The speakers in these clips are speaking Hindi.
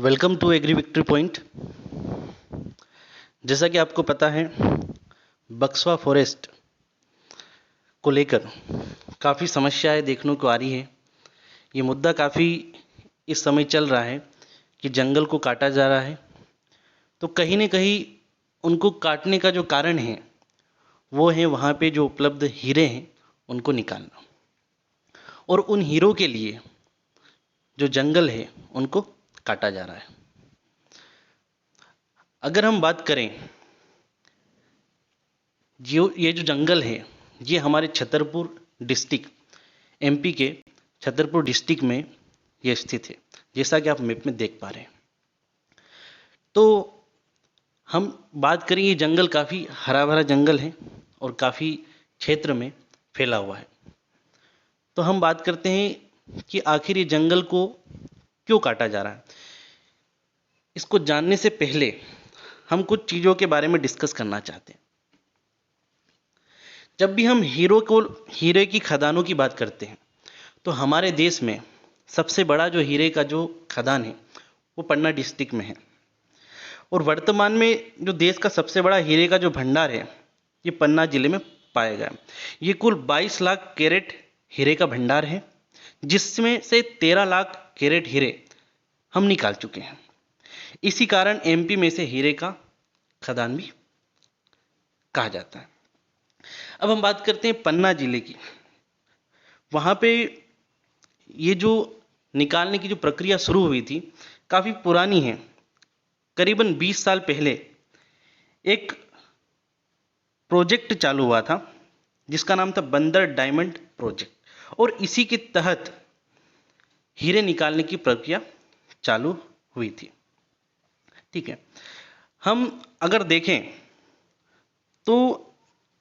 Welcome to agri victory point. जैसा कि आपको पता है, बक्सवा फॉरेस्ट को लेकर काफ़ी समस्याएं देखने को आ रही है। ये मुद्दा काफ़ी इस समय चल रहा है कि जंगल को काटा जा रहा है, तो कहीं न कहीं उनको काटने का जो कारण है वो है वहाँ पे जो उपलब्ध हीरे हैं उनको निकालना, और उन हीरों के लिए जो जंगल है उनको काटा जा रहा है। अगर हम बात करें, ये जो जंगल है ये हमारे छतरपुर डिस्ट्रिक्ट, एमपी के छतरपुर डिस्ट्रिक्ट में ये स्थित है, जैसा कि आप मैप में देख पा रहे हैं। तो हम बात करें, ये जंगल काफ़ी हरा भरा जंगल है और काफ़ी क्षेत्र में फैला हुआ है। तो हम बात करते हैं कि आखिर ये जंगल को क्यों काटा जा रहा है। इसको जानने से पहले हम कुछ चीज़ों के बारे में डिस्कस करना चाहते हैं। जब भी हम हीरे की खदानों की बात करते हैं तो हमारे देश में सबसे बड़ा जो हीरे का जो खदान है वो पन्ना डिस्ट्रिक्ट में है, और वर्तमान में जो देश का सबसे बड़ा हीरे का जो भंडार है ये पन्ना जिले में पाया गया। ये कुल 22 लाख कैरेट हीरे का भंडार है, जिसमें से 13 लाख कैरेट हीरे हम निकाल चुके हैं। इसी कारण एमपी में से हीरे का खदान भी कहा जाता है। अब हम बात करते हैं पन्ना जिले की। वहाँ पे ये जो निकालने की जो प्रक्रिया शुरू हुई थी काफ़ी पुरानी है। करीबन 20 साल पहले एक प्रोजेक्ट चालू हुआ था जिसका नाम था बंदर डायमंड प्रोजेक्ट, और इसी के तहत हीरे निकालने की प्रक्रिया चालू हुई थी। ठीक है, हम अगर देखें तो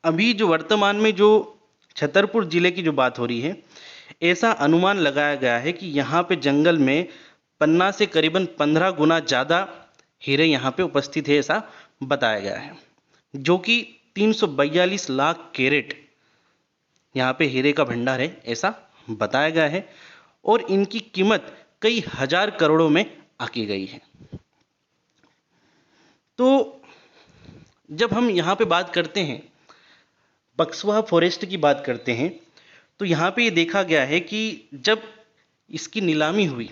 अभी जो वर्तमान में जो छतरपुर जिले की जो बात हो रही है, ऐसा अनुमान लगाया गया है कि यहाँ पे जंगल में पन्ना से करीबन 15 गुना ज़्यादा हीरे यहाँ पे उपस्थित है, ऐसा बताया गया है, जो कि 342 लाख कैरेट यहाँ पे हीरे का भंडार है, ऐसा बताया गया है, और इनकी कीमत कई हजार करोड़ों में आकी गई है। तो जब हम यहाँ पे बात करते हैं, बक्सवा फॉरेस्ट की बात करते हैं, तो यहाँ पे ये देखा गया है कि जब इसकी नीलामी हुई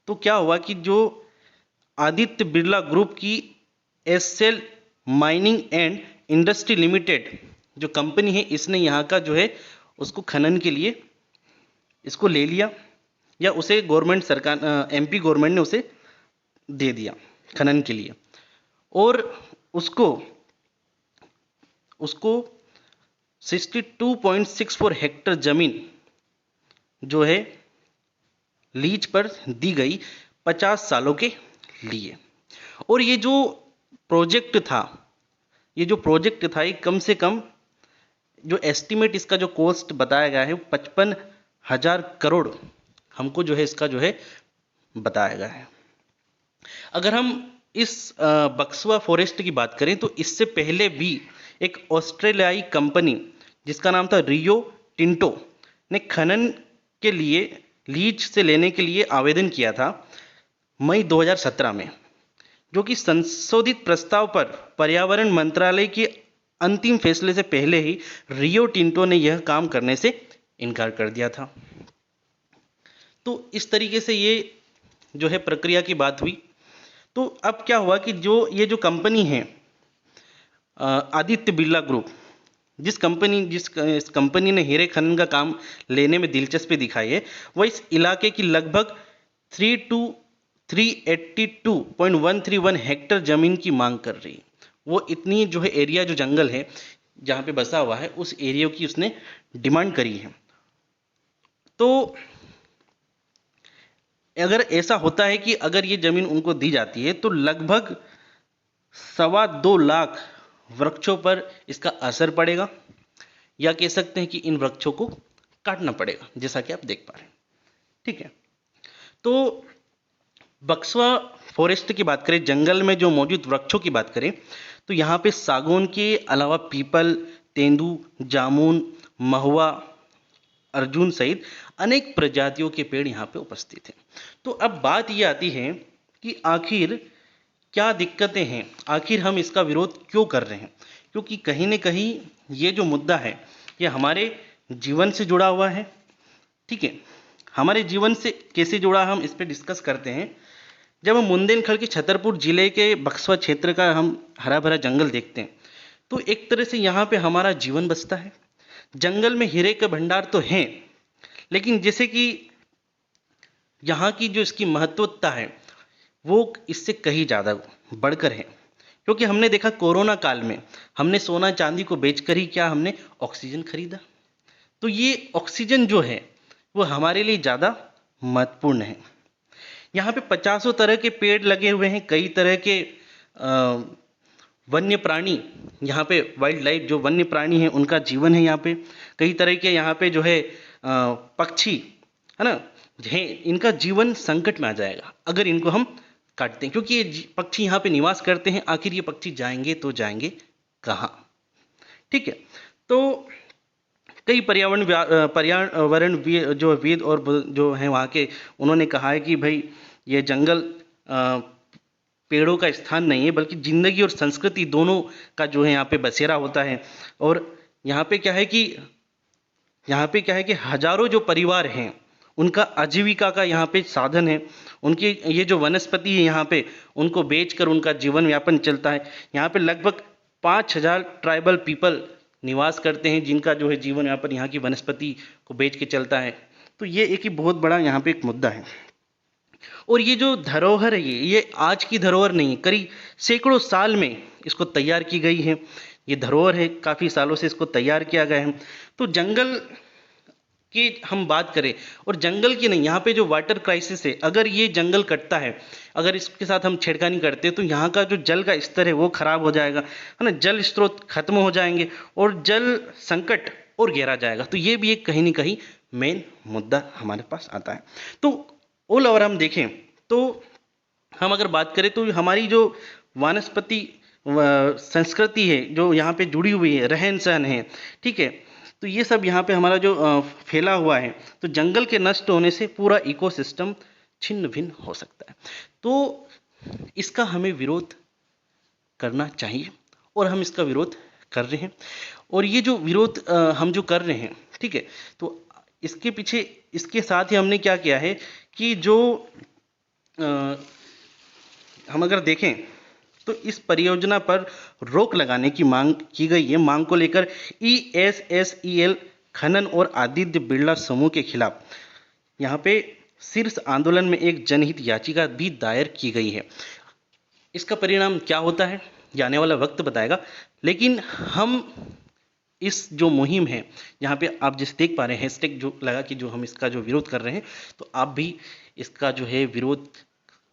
तो क्या हुआ कि जो आदित्य बिरला ग्रुप की SL mining and industry limited जो कंपनी है, इसने यहाँ का जो है उसको खनन के लिए इसको ले लिया, या उसे गवर्नमेंट सरकार एमपी गवर्नमेंट ने उसे दे दिया खनन के लिए, और उसको 62.64 हेक्टर जमीन जो है लीज पर दी गई 50 सालों के लिए। और ये जो प्रोजेक्ट था ये कम से कम जो एस्टीमेट इसका जो कॉस्ट बताया गया है 55,000 करोड़ हमको जो है इसका जो है बताया गया है। अगर हम इस बक्सवा फॉरेस्ट की बात करें तो इससे पहले भी एक ऑस्ट्रेलियाई कंपनी जिसका नाम था रियो टिंटो ने खनन के लिए लीज से लेने के लिए आवेदन किया था मई 2017 में, जो कि संशोधित प्रस्ताव पर पर्यावरण मंत्रालय के अंतिम फैसले से पहले ही रियो टिंटो ने यह काम करने से इनकार कर दिया था। तो इस तरीके से ये जो है प्रक्रिया की बात हुई। तो अब क्या हुआ कि ये जो कंपनी है आदित्य बिरला ग्रुप, जिस कंपनी ने हीरे खनन का काम लेने में दिलचस्पी दिखाई है, वह इस इलाके की लगभग 382.131 हेक्टर जमीन की मांग कर रही है। वो इतनी जो है एरिया, जो जंगल है जहाँ पे बसा हुआ है, उस एरिया की उसने डिमांड करी है। तो अगर ऐसा होता है कि अगर ये जमीन उनको दी जाती है तो लगभग 2.25 लाख वृक्षों पर इसका असर पड़ेगा, या कह सकते हैं कि इन वृक्षों को काटना पड़ेगा, जैसा कि आप देख पा रहे हैं। ठीक है, तो बक्सवा फॉरेस्ट की बात करें, जंगल में जो मौजूद वृक्षों की बात करें, तो यहाँ पे सागौन के अलावा पीपल, तेंदू, जामुन, महुआ, अर्जुन सहित अनेक प्रजातियों के पेड़ यहाँ पे उपस्थित हैं। तो अब बात ये आती है कि आखिर क्या दिक्कतें हैं, आखिर हम इसका विरोध क्यों कर रहे हैं। क्योंकि कहीं न कहीं ये जो मुद्दा है ये हमारे जीवन से जुड़ा हुआ है। ठीक है, हमारे जीवन से कैसे जुड़ा हम इस पे डिस्कस करते हैं। जब हम बुंदेलखंड के छतरपुर जिले के बक्सवा क्षेत्र का हम हरा भरा जंगल देखते हैं तो एक तरह से यहाँ पे हमारा जीवन बसता है। जंगल में हीरे के भंडार तो हैं, लेकिन जैसे कि यहाँ की जो इसकी महत्वता है वो इससे कहीं ज़्यादा बढ़कर है। क्योंकि हमने देखा कोरोना काल में हमने सोना चांदी को बेचकर ही क्या हमने ऑक्सीजन खरीदा। तो ये ऑक्सीजन जो है वो हमारे लिए ज़्यादा महत्वपूर्ण है। यहाँ पे पचासों तरह के पेड़ लगे हुए हैं, कई तरह के वन्य प्राणी, यहाँ पे वाइल्ड लाइफ जो वन्य प्राणी हैं उनका जीवन है। यहाँ पे कई तरह के यहाँ पे जो है पक्षी है ना, इनका जीवन संकट में आ जाएगा अगर इनको हम काटते हैं। क्योंकि ये पक्षी यहाँ पे निवास करते हैं, आखिर ये पक्षी जाएंगे तो जाएंगे कहाँ। ठीक है, तो कई पर्यावरण जो वेद और जो हैं वहाँ के, उन्होंने कहा है कि भाई ये जंगल पेड़ों का स्थान नहीं है बल्कि जिंदगी और संस्कृति दोनों का जो है यहाँ पे बसेरा होता है। और यहाँ पे क्या है कि हजारों जो परिवार हैं उनका आजीविका का यहाँ पे साधन है। उनकी ये जो वनस्पति है यहाँ पे उनको बेचकर उनका जीवन यापन चलता है। यहाँ पे लगभग 5000 ट्राइबल पीपल निवास करते हैं जिनका जो है जीवन यापन यहाँ की वनस्पति को बेच के चलता है। तो ये एक ही बहुत बड़ा यहाँ पे एक मुद्दा है। और ये जो धरोहर है ये आज की धरोहर नहीं, करीब सैकड़ों साल में इसको तैयार की गई है। ये धरोहर है, काफ़ी सालों से इसको तैयार किया गया है। तो जंगल की हम बात करें, और जंगल की नहीं, यहाँ पे जो वाटर क्राइसिस है, अगर ये जंगल कटता है, अगर इसके साथ हम छेड़खानी करते हैं तो यहाँ का जो जल का स्तर है वो खराब हो जाएगा, है ना, जल स्रोत खत्म हो जाएंगे और जल संकट और गहरा जाएगा। तो ये भी एक कहीं ना कहीं मेन मुद्दा हमारे पास आता है। तो ऑल ओवर हम देखें तो हम अगर बात करें तो हमारी जो वानस्पति संस्कृति है जो यहाँ पे जुड़ी हुई है, रहन सहन है, ठीक है, तो ये सब यहाँ पे हमारा जो फैला हुआ है। तो जंगल के नष्ट होने से पूरा इकोसिस्टम छिन्न भिन्न हो सकता है। तो इसका हमें विरोध करना चाहिए और हम इसका विरोध कर रहे हैं। और ये जो विरोध हम जो कर रहे हैं, ठीक है, तो इसके पीछे इसके साथ ही हमने क्या किया है कि जो हम अगर देखें तो इस परियोजना पर रोक लगाने की मांग की गई है। मांग को लेकर ESSEL खनन और आदित्य बिरला समूह के खिलाफ यहाँ पे शीर्ष आंदोलन में एक जनहित याचिका भी दायर की गई है। इसका परिणाम क्या होता है ये आने वाला वक्त बताएगा। लेकिन हम इस जो मुहिम है यहाँ पे आप जिस देख पा रहे हैं हैशटैग जो लगा कि जो हम इसका जो विरोध कर रहे हैं, तो आप भी इसका जो है विरोध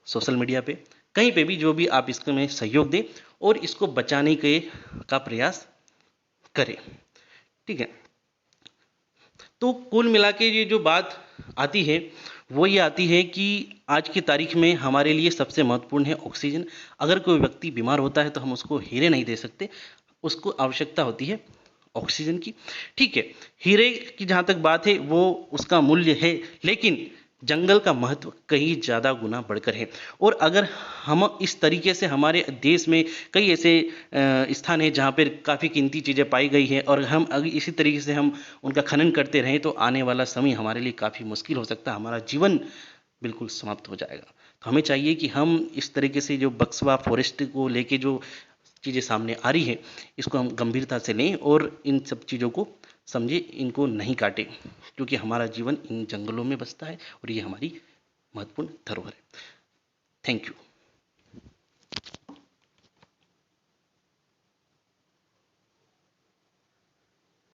सोशल मीडिया पे कहीं पे भी जो भी आप इसमें सहयोग दें और इसको बचाने के का प्रयास करें। ठीक है, तो कुल मिला के ये जो बात आती है वो ये आती है कि आज की तारीख में हमारे लिए सबसे महत्वपूर्ण है ऑक्सीजन। अगर कोई व्यक्ति बीमार होता है तो हम उसको हीरे नहीं दे सकते, उसको आवश्यकता होती है ऑक्सीजन की। ठीक है, हीरे की जहाँ तक बात है वो उसका मूल्य है, लेकिन जंगल का महत्व कहीं ज़्यादा गुना बढ़कर है। और अगर हम इस तरीके से हमारे देश में कई ऐसे स्थान हैं जहाँ पर काफ़ी कीमती चीज़ें पाई गई हैं और हम अगर इसी तरीके से हम उनका खनन करते रहें तो आने वाला समय हमारे लिए काफ़ी मुश्किल हो सकता है, हमारा जीवन बिल्कुल समाप्त हो जाएगा। तो हमें चाहिए कि हम इस तरीके से जो बक्सवा फॉरेस्ट को लेके जो चीज़ें सामने आ रही है इसको हम गंभीरता से लें और इन सब चीज़ों को समझे, इनको नहीं काटें, क्योंकि हमारा जीवन इन जंगलों में बसता है और ये हमारी महत्वपूर्ण धरोहर है। Thank you.